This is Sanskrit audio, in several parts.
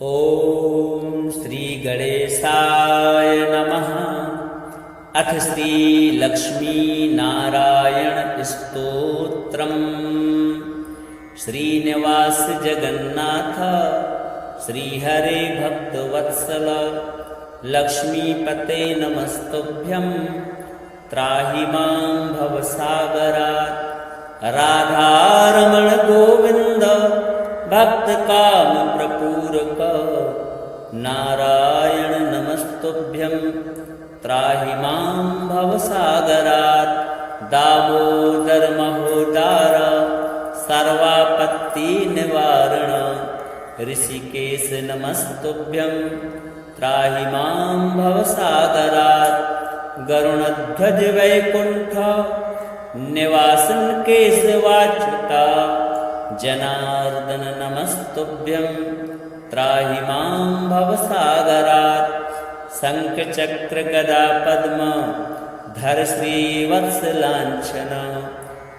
ॐ श्रीगणेशाय नमः। अथ श्रीलक्ष्मीनारायणस्तोत्रम्। श्रीनिवास जगन्नाथ श्रीहरे भक्तवत्सल लक्ष्मीपते नमस्तुभ्यं। त्राहि मां भवसागरात्। राधारमण गोविन्द भक्तकाम प्रपूरक नारायण नमस्तुभ्यं। त्राहि मां भवसागरात्। दामोदर महोदार सर्वापत्ति निवारण ऋषिकेश नमस्तुभ्यं। त्राहि मां भवसागरात्। गरुणध्वज वैकुण्ठ निवासन केशवाच्युता जनार्दन नमस्तुभ्यं। त्राहि मां भवसागरात्। शङ्खचक्र गदा पद्म धर श्रीवत्सलाञ्छन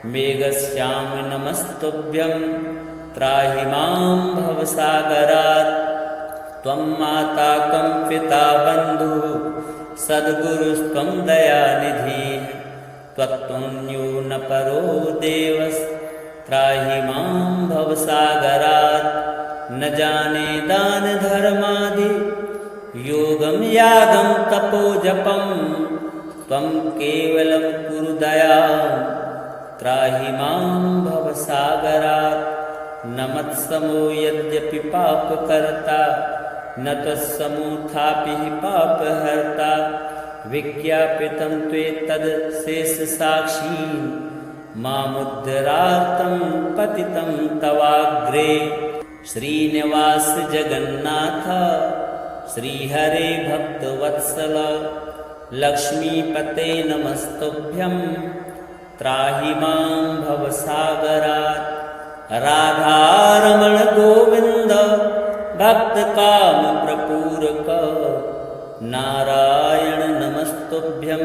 मेघश्याम नमस्तुभ्यं। त्राहि मां भवसागरात्। त्वं माता कं पिता बन्धुः सद्गुरुस्त्वं दयानिधिः। त्वत्तुल्यो न परो देवस्। त्राहि मां भवसागरात्। न जाने दान धर्मादि योगं यागं तपो जपं। त्वं केवलं कुरु दयां। त्राहि मां भवसागरात्। न मत्समो यद्यपि पापकर्ता न त्वत्समोऽथापि पापहर्ता। विज्ञापितं त्वेतद् शेषसाक्षी मामुद्धरार्तं पतितं तवाग्रे। श्रीनिवास जगन्नाथ श्रीहरे भक्तवत्सल लक्ष्मीपते नमस्तुभ्यं। त्राहि मां भवसागरात्। राधारमण गोविन्द भक्तकाम प्रपूरक नारायण नमस्तुभ्यं।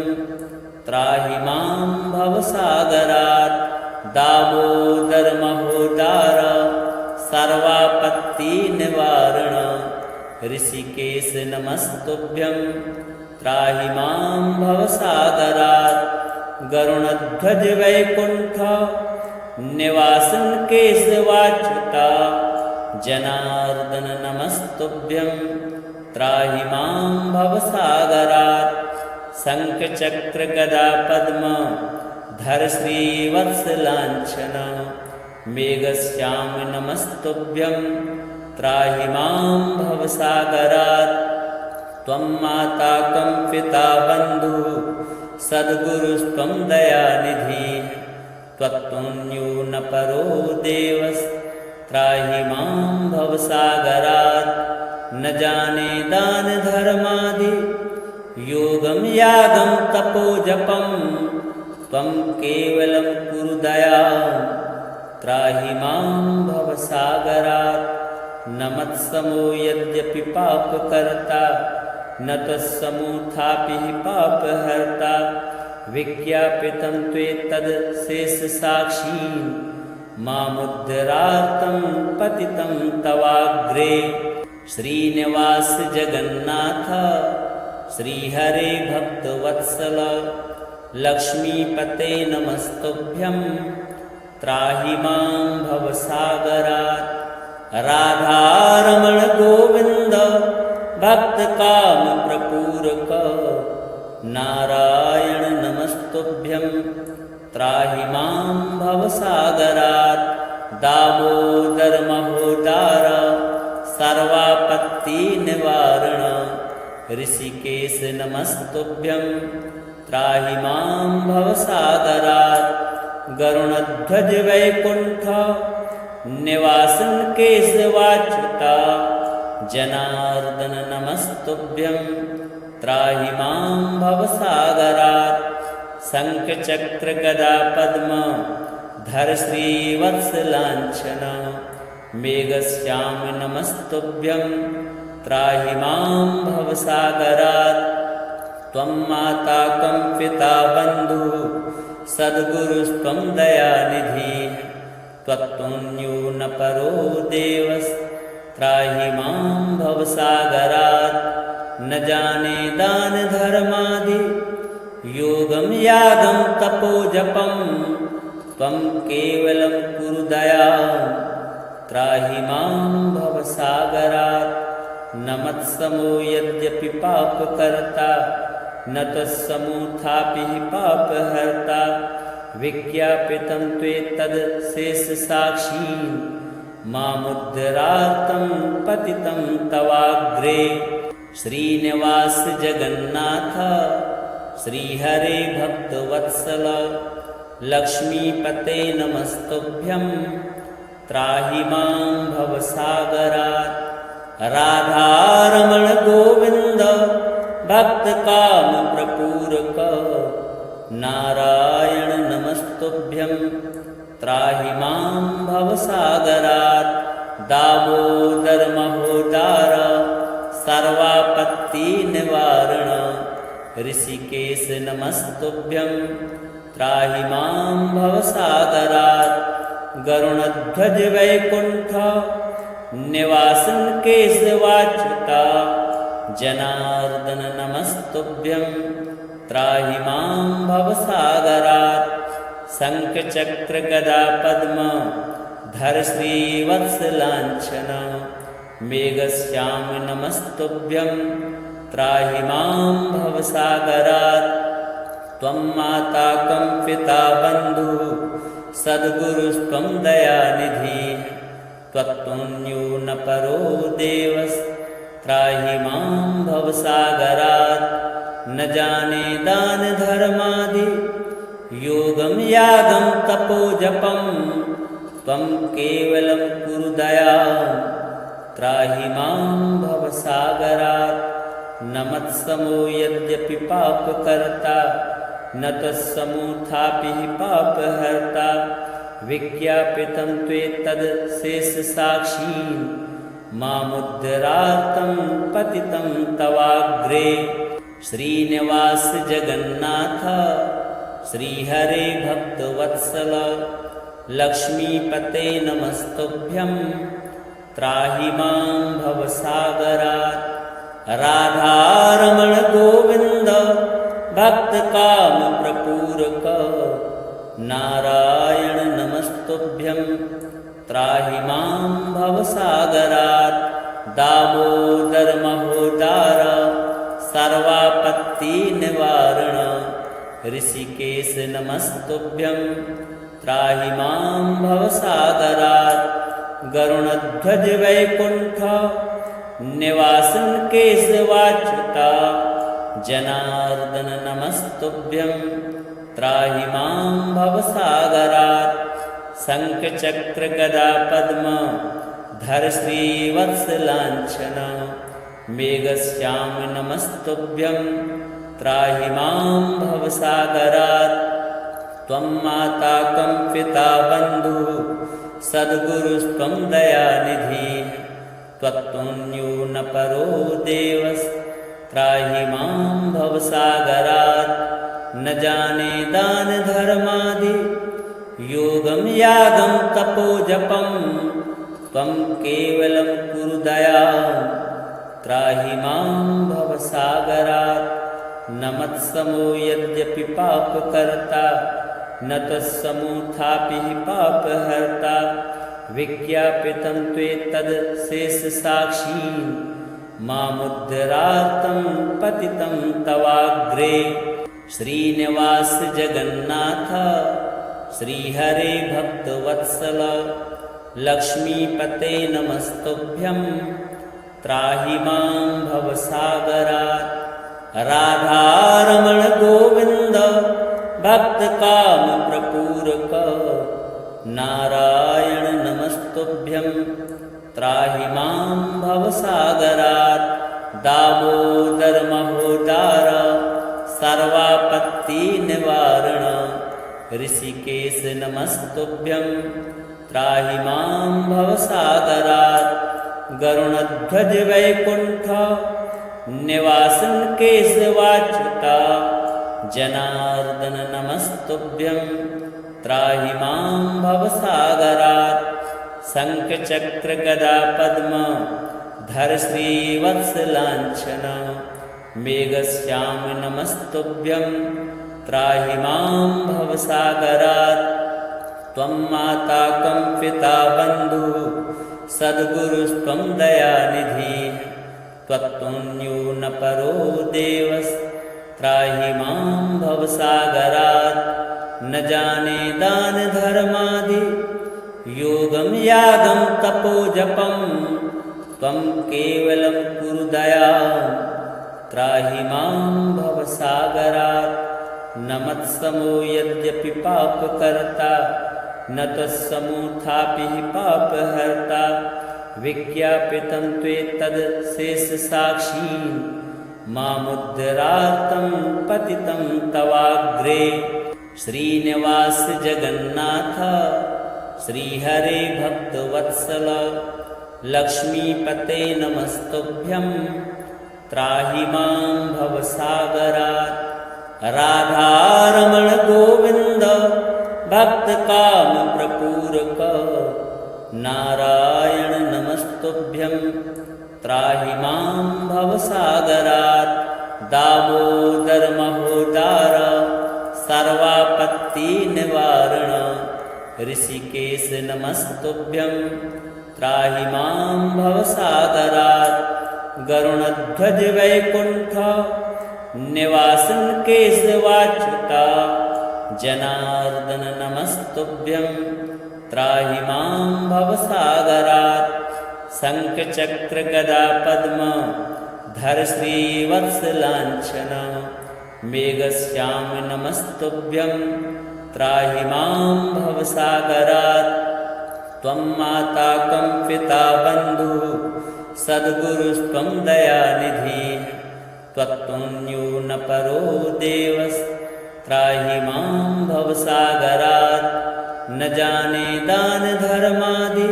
त्राहि मां भवसागरात्। दामोदर महोदार सर्वापत्ति निवारण ऋषिकेश नमस्तुभ्यं। त्राहि मां भवसागरात्। गरुणध्वज वैकुण्ठ निवासन केशवाच्युता जनार्दन नमस्तुभ्यं। त्राहि मां भवसागरात्। शङ्खचक्र गदा पद्म धर श्रीवत्सलाञ्छन मेघश्याम नमस्तुभ्यं। त्राहि मां भवसागरात्। त्वं माता कं पिता बन्धुः सद्गुरुस्त्वं दयानिधिः। त्वत्तुल्यो न परो देवस्। त्राहि मां भवसागरात्। न जाने दान धर्मादि योगं यागं तपो जपं। त्वं केवलं कुरु दयां। त्राहि मां भवसागरात्। न मत्समो यद्यपि पापकर्ता न त्वत्समोऽथापि पापहर्ता। विज्ञापितं त्वेतद् शेषसाक्षी मामुद्धरार्तं पतितं तवाग्रे। श्रीनिवास जगन्नाथ श्रीहरे भक्तवत्सल लक्ष्मीपते नमस्तुभ्यं। त्राहि मां भवसागरात्। राधारमण गोविन्द भक्तकाम प्रपूरक नारायण नमस्तुभ्यं। त्राहि मां भवसागरात्। दामोदर महोदार सर्वापत्ति निवारण ऋषिकेश नमस्तुभ्यं। त्राहि मां भवसागरात्। गरुणध्वज वैकुण्ठ निवासन केशवाच्युता जनार्दन नमस्तुभ्यं। त्राहि मां भवसागरात्। शङ्खचक्र गदा पद्म धर श्रीवत्सलाञ्छन मेघश्याम नमस्तुभ्यं। त्राहि मां भवसागरात्। त्वं माता कं पिता बन्धुः सद्गुरुस्त्वं दयानिधिः। त्वत्तुल्यो न परो देवस्। त्राहि मां भवसागरात्। न जाने दानधर्मादि योगं यागं तपोजपं, त्वं केवलं कुरु दयां त्राहि मां भवसागरात्। न मत्समो यद्यपि पापकर्ता, न त्वत्समोऽथापि हि पापहर्ता। विज्ञापितं त्वेतदशेषसाक्षी, मामुद्धरार्तं पतितं तवाग्रे। श्रीनिवास जगन्नाथ श्रीहरे भक्तवत्सल, लक्ष्मीपते नमस्तुभ्यं त्राहि मां भवसागरात्। राधारमण गोविन्द भक्तकामप्रपूरक, नारायण नमस्तुभ्यं त्राहि मां भवसागरात्। दामोदर महोदार सर्वापत्तिनिवारण, ऋषिकेश नमस्तुभ्यं त्राहि मां भवसागरात्। गरुणध्वज वैकुण्ठ निवासन केशवाच्युता, जनार्दन नमस्तुभ्यं त्राहि मां भवसागरात्। शङ्खचक्र गदा पद्म धर श्रीवत्सलाञ्छन, मेघश्याम नमस्तुभ्यं त्राहि मां भवसागरात्। त्वं माता कं पिता बन्धुः सद्गुरुस्त्वं दयानिधिः, त्वत्तुल्यो न परो देवस् त्राहि मां भवसागरात्। न जाने दानधर्मादि योगं यागं तपोजपं, त्वं केवलं कुरु दयां त्राहि मां भवसागरात्। न मत्समो यद्यपि पापकर्ता, न त्वत्समोऽथापि हि पापहर्ता। विज्ञापितं त्वेतदशेषसाक्षी, मामुद्धरार्तं पतितं तवाग्रे। श्रीनिवास जगन्नाथ श्रीहरे भक्तवत्सल, लक्ष्मीपते नमस्तुभ्यं त्राहि मां भवसागरात्। राधारमण गोविन्द भक्तकामप्रपूरक, नारायण नमस्तुभ्यं त्राहि मां भवसागरात्। दामोदर महोदार सर्वापत्तिनिवारण, ऋषिकेश नमस्तुभ्यं त्राहि मां भवसागरात्। गरुणध्वज वैकुण्ठ निवासन केशवाच्युता, जनार्दन नमस्तुभ्यं त्राहि मां भवसागरात्। शङ्खचक्र गदा पद्म धर श्रीवत्सलाञ्छन, मेघश्याम नमस्तुभ्यं त्राहि मां भवसागरात्। त्वं माता कं पिता बन्धुः सद्गुरुस्त्वं दयानिधिः, त्वत्तुल्यो न परो देवस् त्राहि मां भवसागरात्। न जाने दानधर्मादि योगं यागं तपोजपं, त्वं केवलं कुरु दयां त्राहि मां भवसागरात्। न मत्समो यद्यपि पापकर्ता, न त्वत्समोऽथापि हि पापहर्ता। विज्ञापितं त्वेतदशेषसाक्षी, मामुद्धरार्तं पतितं तवाग्रे। श्रीनिवास जगन्नाथ श्रीहरे भक्तवत्सल, लक्ष्मीपते नमस्तुभ्यं त्राहि मां भवसागरात्। राधारमण गोविन्द भक्तकामप्रपूरक, नारायण नमस्तुभ्यं त्राहि मां भवसागरात्। दामोदर महोदार सर्वापत्तिनिवारण, ऋषिकेश नमस्तुभ्यं त्राहि मां भवसागरात्। गरुणध्वज वैकुण्ठ निवासन केशवाच्युता, जनार्दन नमस्तुभ्यं त्राहि मां भवसागरात्। शङ्खचक्रगदा पद्म धर श्रीवत्सलाञ्छन मेघश्याम नमस्तुभ्यं त्राहि मां भवसागरात् त्वं माता कं पिता बन्धुः सद्गुरुस्त्वं दयानिधिः त्वत्तुल्यो न परो देवस्त्राहि मां भवसागरात् न जाने दानधर्मादि योगं यागं तपोजपं त्वं केवलं कुरु दयां त्राहि मां भवसागरात् न मत्समो यद्यपि पापकर्ता न त्वत्समोऽथापि पापहर्ता विज्ञापितं त्वेतदशेषसाक्षी मामुद्धरार्तं पतितं तवाग्रे श्रीनिवास जगन्नाथ श्रीहरे भक्तवत्सल लक्ष्मीपते नमस्तुभ्यं त्राहि मां भवसागरात् राधारमण गोविन्द भक्तकामप्रपूरक नारायण नमस्तुभ्यं त्राहि मां भवसागरात् दामोदर महोदार सर्वापत्तिनिवारण ऋषिकेश नमस्तुभ्यं त्राहि मां भवसागरात् गरुणध्वज वैकुण्ठ निवासन केशवाच्युता जनार्दन नमस्तुभ्यं त्राहि मां भवसागरात् शङ्खचक्रगदा पद्म धर श्रीवत्सलाञ्छन मेघश्याम नमस्तुभ्यं त्राहि मां भवसागरात् त्वं माता कं पिता बन्धुः सद्गुरुस्त्वं दयानिधिः त्वत्तुल्यो न परो देवस्त्राहि मां भवसागरात् न जाने दानधर्मादि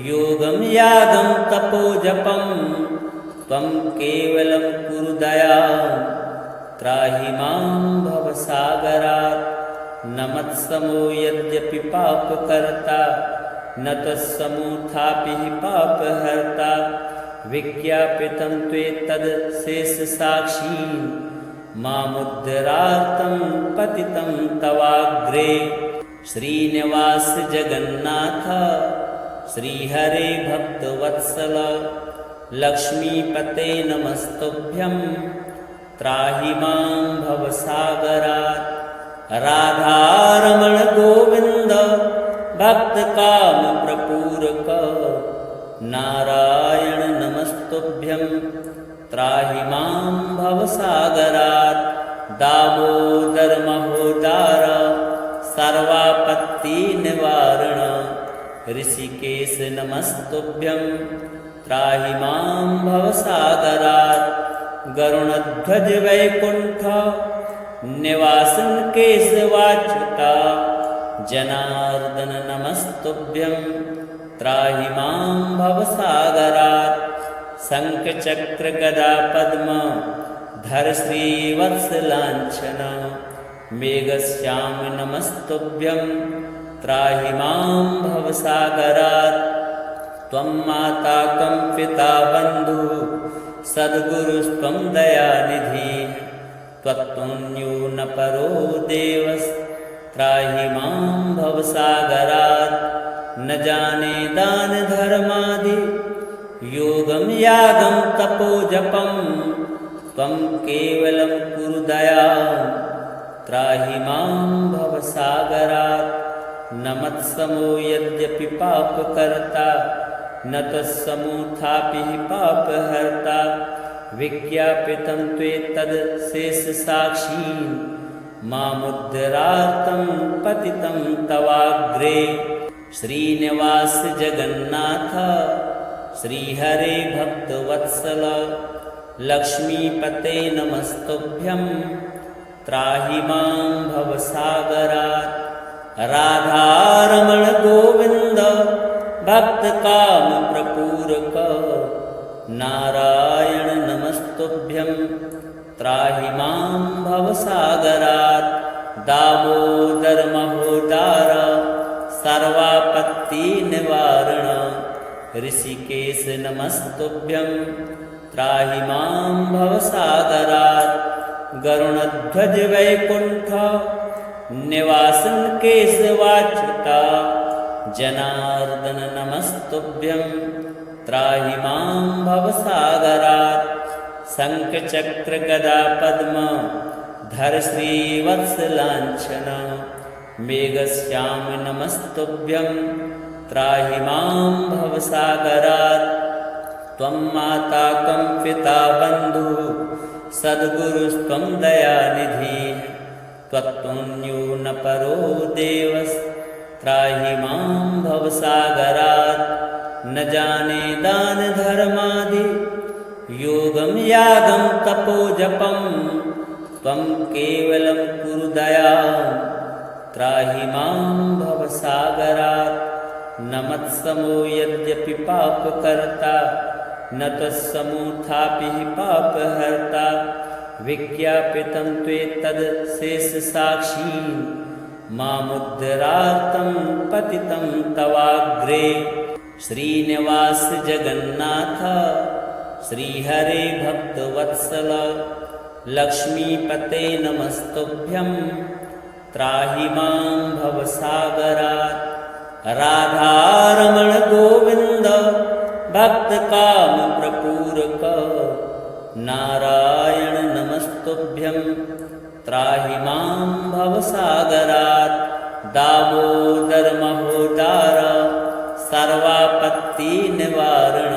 योगं यागं तपोजपं त्वं केवलं कुरु दयां त्राहि मां भवसागरात् न मत्समो यद्यपि पापकर्ता न त्वत्समोऽथापि पापहर्ता विज्ञापितं त्वेतदशेषसाक्षी मामुद्धरार्तं पतितं तवाग्रे श्रीनिवास जगन्नाथ श्रीहरे भक्तवत्सल लक्ष्मीपते नमस्तुभ्यं त्राहि मां भवसागरात् राधारमण गोविन्द भक्तकामप्रपूरक नारायण नमस्तुभ्यं त्राहि मां भवसागरात् दामोदर महोदार सर्वापत्तिनिवारण ऋषिकेश नमस्तुभ्यं त्राहि मां भवसागरात् गरुणध्वज वैकुण्ठ निवासन केशवाच्युता जनार्दन नमस्तुभ्यं त्राहि मां भवसागरात् शङ्खचक्रगदा पद्म धर श्रीवत्सलाञ्छन मेघश्याम नमस्तुभ्यं त्राहि मां भवसागरात् त्वं माता कं पिता बन्धुः सद्गुरुस्त्वं दयानिधिः त्वत्तुल्यो न परो देवस्त्राहि मां भवसागरात् न जाने दानधर्मादि योगं यागं तपोजपं त्वं केवलं कुरु दयां त्राहि मां भवसागरात् न मत्समो यद्यपि पापकर्ता न त्वत्समोऽथापि पापहर्ता विज्ञापितं त्वेतदशेषसाक्षी मामुद्धरार्तं पतितं तवाग्रे श्रीनिवास जगन्नाथ श्रीहरे भक्तवत्सल लक्ष्मीपते नमस्तुभ्यं त्राहि मां भवसागरात् राधारमण गोविन्द भक्तकामप्रपूरक नारायण नमस्तुभ्यं त्राहि मां भवसागरात् दामोदर महोदार सर्वापत्ति सर्वापत्तिनिवारण ऋषिकेश नमस्तुभ्यं त्राहि मां भवसागरात् गरुणध्वज वैकुण्ठ निवासन केशवाच्युता जनार्दन नमस्तुभ्यं त्राहि मां भवसागरात् शङ्खचक्र गदा पद्म धर श्रीवत्सलाञ्छन मेघश्याम नमस्तुभ्यं त्राहि मां भवसागरात् त्वं माता कं पिता बन्धुः सद्गुरुस्त्वं दयानिधिः त्वत्तुल्यो न परो देवस्त्राहि मां भवसागरात् न जाने दान धर्मादि योगं यागं तपो जपं त्वं केवलं कुरु दयां त्राहि मां भवसागरात् न मत्समो यद्यपि पापकर्ता न त्वत्समोऽथापि पापहर्ता विज्ञापितं त्वेतदशेषसाक्षी मामुद्धरार्तं पतितं तवाग्रे श्रीनिवास जगन्नाथ श्रीहरे भक्तवत्सल लक्ष्मीपते नमस्तुभ्यं त्राहि मां भवसागरात् राधारमण गोविन्द भक्तकामप्रपूरक नारायण नमस्तुभ्यं त्राहि मां भवसागरात् दामोदर महोदार सर्वापत्तिनिवारण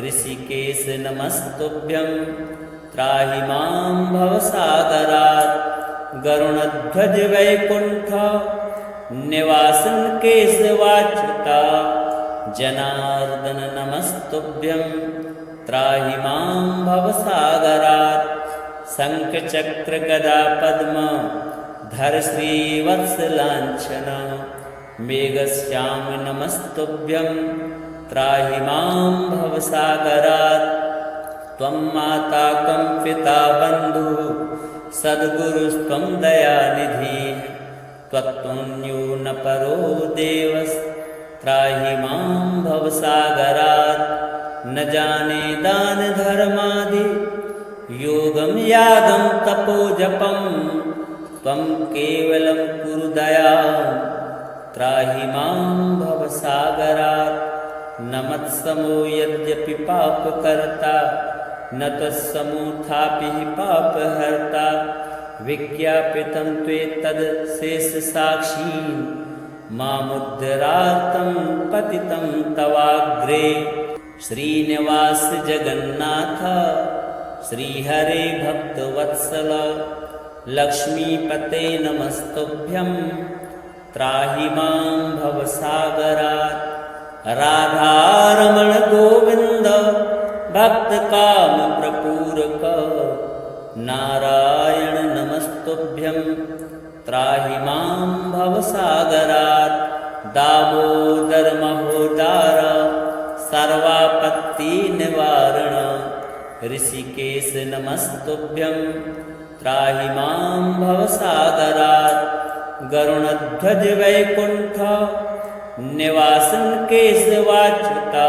ऋषिकेश नमस्तुभ्यं त्राहि मां भवसागरात् गरुणध्वज वैकुण्ठ निवासन केशवाच्युता जनार्दन नमस्तुभ्यं त्राहि मां भवसागरात् शङ्खचक्र गदा पद्म धर श्रीवत्सलाञ्छन मेघश्याम नमस्तुभ्यं त्राहि मां भवसागरात् त्वं माता कं पिता बन्धुः सद्गुरुस्त्वं दयानिधिः त्वत्तुल्यो न परो देवस्त्राहि मां भवसागरात् न जाने दान धर्मादि योगं यागं तपो जपं त्वं केवलं कुरु दयां त्राहि मां भवसागरात् न मत्समो यद्यपि पापकर्ता न त्वत्समोऽथापि पापहर्ता विज्ञापितं त्वेतदशेषसाक्षी मामुद्धरार्तं पतितं तवाग्रे श्रीनिवास जगन्नाथ श्रीहरे भक्तवत्सल लक्ष्मीपते नमस्तुभ्यं त्राहि मां भवसागरात् राधारमण गोविन्द भक्तकामप्रपूरक नारायण नमस्तुभ्यं त्राहि मां भवसागरात् दामोदर महोदार सर्वापत्तिनिवारण ऋषिकेश नमस्तुभ्यं त्राहि मां भवसागरात् गरुणध्वज वैकुण्ठ निवासन केशवाच्युता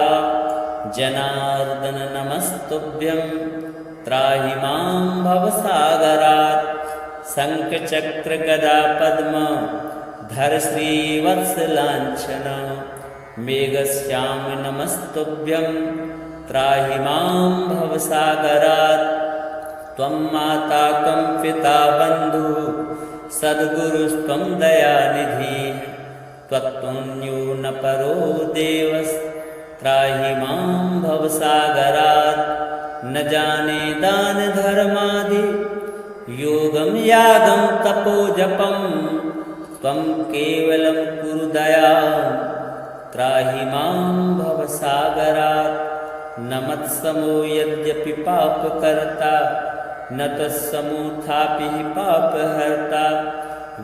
जनार्दन नमस्तुभ्यं त्राहि मां भवसागरात् शङ्खचक्र गदा पद्म धर श्रीवत्सलाञ्छन मेघश्याम नमस्तुभ्यं त्राहि मां भवसागरात् त्वं माता कं पिता बन्धुः सद्गुरुस्त्वं दयानिधिः त्वत्तुल्यो न परो देवस्त्राहि मां भवसागरात् न जाने दान धर्मादि योगं यागं तपो जपं त्वं केवलं कुरु दयां त्राहि मां भवसागरात् न मत्समो यद्यपि पापकर्ता न तत्समोऽथापि पापहर्ता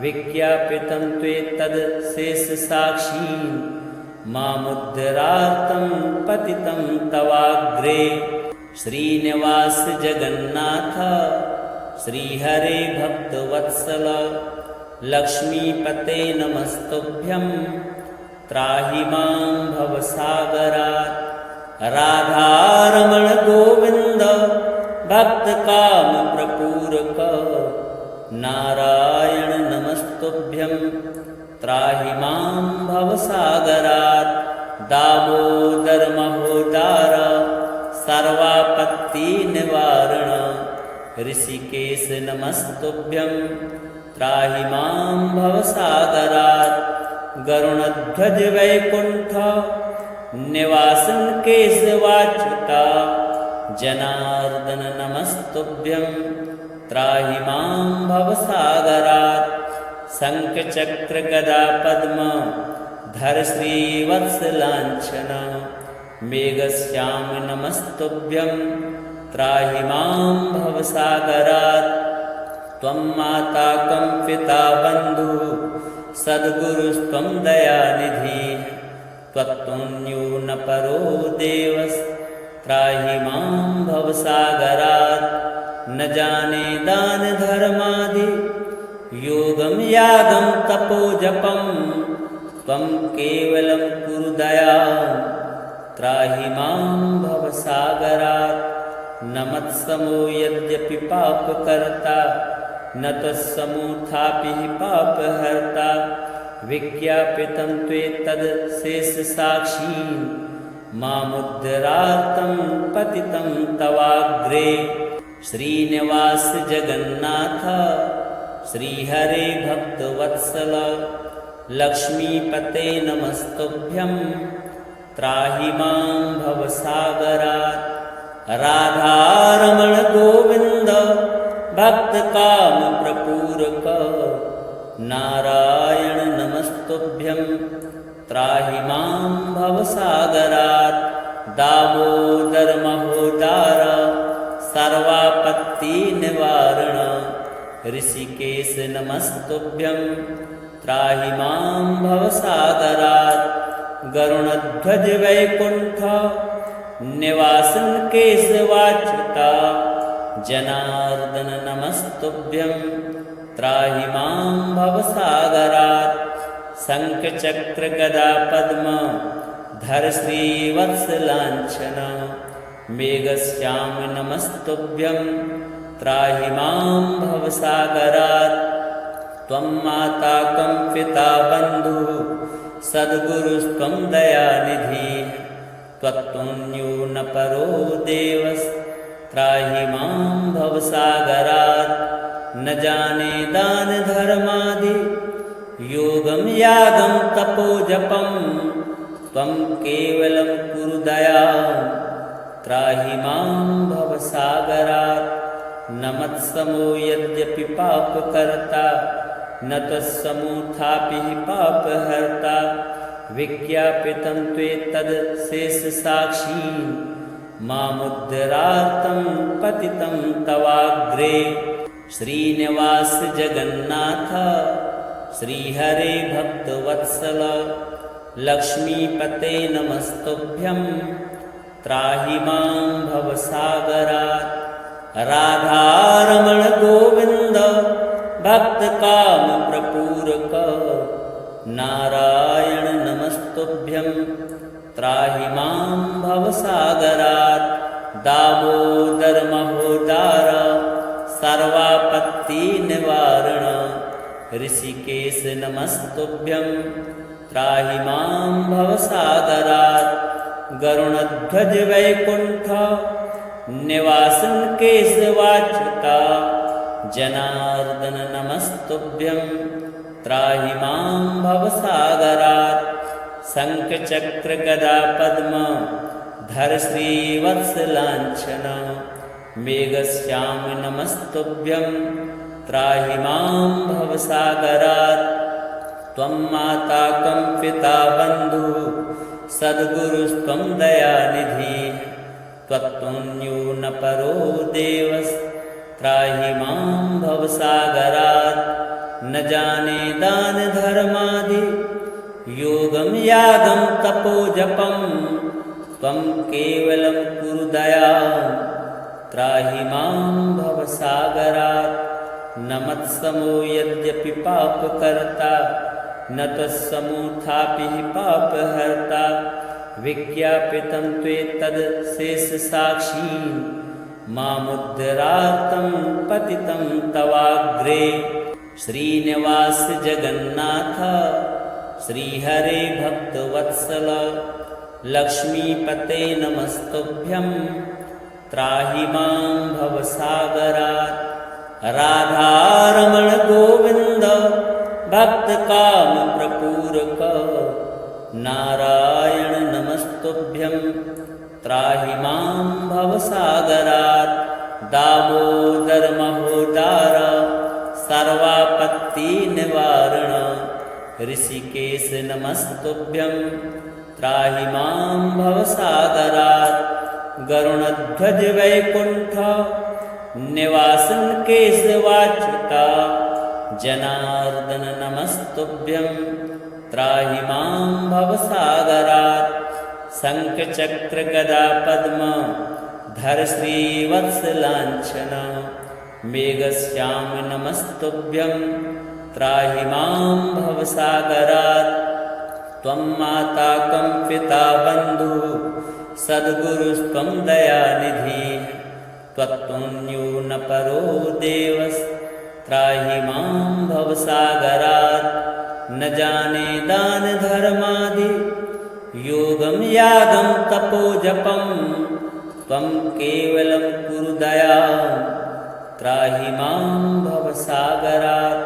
विज्ञापितं त्वेतदशेषसाक्षी मामुद्धरार्तं पतितं तवाग्रे श्रीनिवास जगन्नाथ श्रीहरे भक्तवत्सल लक्ष्मीपते नमस्तुभ्यं त्राहि मां भवसागरात्। राधारमण गोविन्द भक्तकामप्रपूरक नारायण नमस्तुभ्यं त्राहि मां भवसागरात्। दामोदर महोदार सर्वापत्तिनिवारण ऋषिकेश नमस्तुभ्यं त्राहि मां भवसागरात्। गरुणध्वज वैकुण्ठ निवासन केशवाच्युता जनार्दन नमस्तुभ्यं त्राहि मां भवसागरात्। शङ्खचक्र गदा पद्म धर श्रीवत्सलाञ्छन मेघश्याम नमस्तुभ्यं त्राहि मां भवसागरात्। त्वं माता कं पिता बन्धुः सद्गुरुस्त्वं दयानिधिः त्वत्तुल्यो न परो देवस् त्राहि मां भवसागरात्। न जाने दान धर्मादि योगं यागं तपोजपं त्वं केवलं कुरु दयां त्राहि मां भवसागरात्। न मत्समो यद्यपि पापकर्ता न त्वत्समोऽथापि पापहर्ता विज्ञापितं त्वेतदशेषसाक्षी मामुद्धरार्तं पतितं तवाग्रे। श्रीनिवास जगन्नाथ श्रीहरे भक्तवत्सल लक्ष्मीपते नमस्तुभ्यं त्राहि मां भवसागरात्। राधारमण गोविन्द भक्तकामप्रपूरक नारायण नमस्तुभ्यं त्राहि मां भवसागरात्। दामोदर महोदार सर्वापत्तिनिवारण ऋषिकेश नमस्तुभ्यं त्राहि मां भवसागरात्। गरुणध्वज वैकुण्ठ निवासन केशवाच्युता जनार्दन नमस्तुभ्यं त्राहि मां भवसागरात्। शङ्खचक्र गदा पद्म धर श्रीवत्सलाञ्छन मेघश्याम नमस्तुभ्यं त्राहि मां भवसागरात्। त्वं माता कं पिता बन्धुः सद्गुरुस्त्वं दयानिधिः त्वत्तुल्यो न परो देवस् त्राहि मां भवसागरात्। न जाने दान धर्मादि योगं यागं तपोजपं त्वं केवलं कुरु दयां त्राहि मां भवसागरात्। न मत्समो यद्यपि पापकर्ता न त्वत्समोऽथापि पापहर्ता विज्ञापितं त्वेतदशेषसाक्षी मामुद्धरार्तं पतितं तवाग्रे। श्रीनिवास जगन्नाथ श्रीहरे भक्तवत्सल लक्ष्मीपते नमस्तुभ्यं त्राहि मां भवसागरात्। राधारमण गोविन्द भक्तकामप्रपूरक नारायण नमस्तुभ्यं त्राहि मां भवसागरात्। दामोदर महोदार सर्वापत्तिनिवारण ऋषिकेश नमस्तुभ्यं त्राहि मां भवसागरात्। गरुणध्वज वैकुण्ठ निवासन केशवाच्युता जनार्दन नमस्तुभ्यं त्राहि मां भवसागरात्। शङ्खचक्र गदा पद्म धर श्रीवत्सलाञ्छन मेघश्याम नमस्तुभ्यं त्राहि मां भवसागरात्। त्वं माता कं पिता बन्धुः सद्गुरुस्त्वं दयानिधिः त्वत्तुल्यो न परो देवस् त्राहि मां भवसागरात्। न जाने दान धर्मादि योगं यागं तपोजपं त्वं केवलं कुरु दयां त्राहि मां भवसागरात्। न मत्समो यद्यपि पापकर्ता न त्वत्समुत्थापि पापहर्ता विज्ञापितं त्वेतदशेषसाक्षी मामुद्धरार्तं पतितं तवाग्रे। श्रीनिवास जगन्नाथ श्रीहरे भक्तवत्सल लक्ष्मीपते नमस्तुभ्यं त्राहि मां भवसागरात्। राधारमण गोविन्द भक्तकामप्रपूरक नारायण नमस्तुभ्यं त्राहि मां भवसागरात्। दामोदर महोदार सर्वापत्तिनिवारण ऋषिकेश नमस्तुभ्यं त्राहि मां भवसागरात्। गरुणध्वज वैकुण्ठ निवासन केशवाच्युता जनार्दन नमस्तुभ्यं त्राहि मां भवसागरात्। शङ्खचक्र गदा पद्म धर श्रीवत्सलाञ्छन मेघश्याम नमस्तुभ्यं त्राहि मां भवसागरात्। त्वं माता कं पिता बन्धुः सद्गुरुस्त्वं दयानिधिः त्वत्तुल्यो न परो देवस्त्राहि मां भवसागरात्। न जाने दान धर्मादि योगं यागं तपोजपं त्वं केवलं कुरु दयां त्राहि मां भवसागरात्।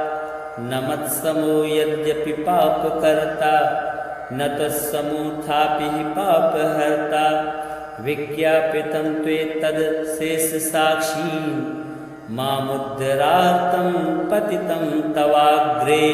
न मत्समो यद्यपि पापकर्ता न त्वत्समुत्थापि पापहर्ता विज्ञापितं त्वेतदशेषसाक्षी मामुद्धरार्तं पतितं तवाग्रे।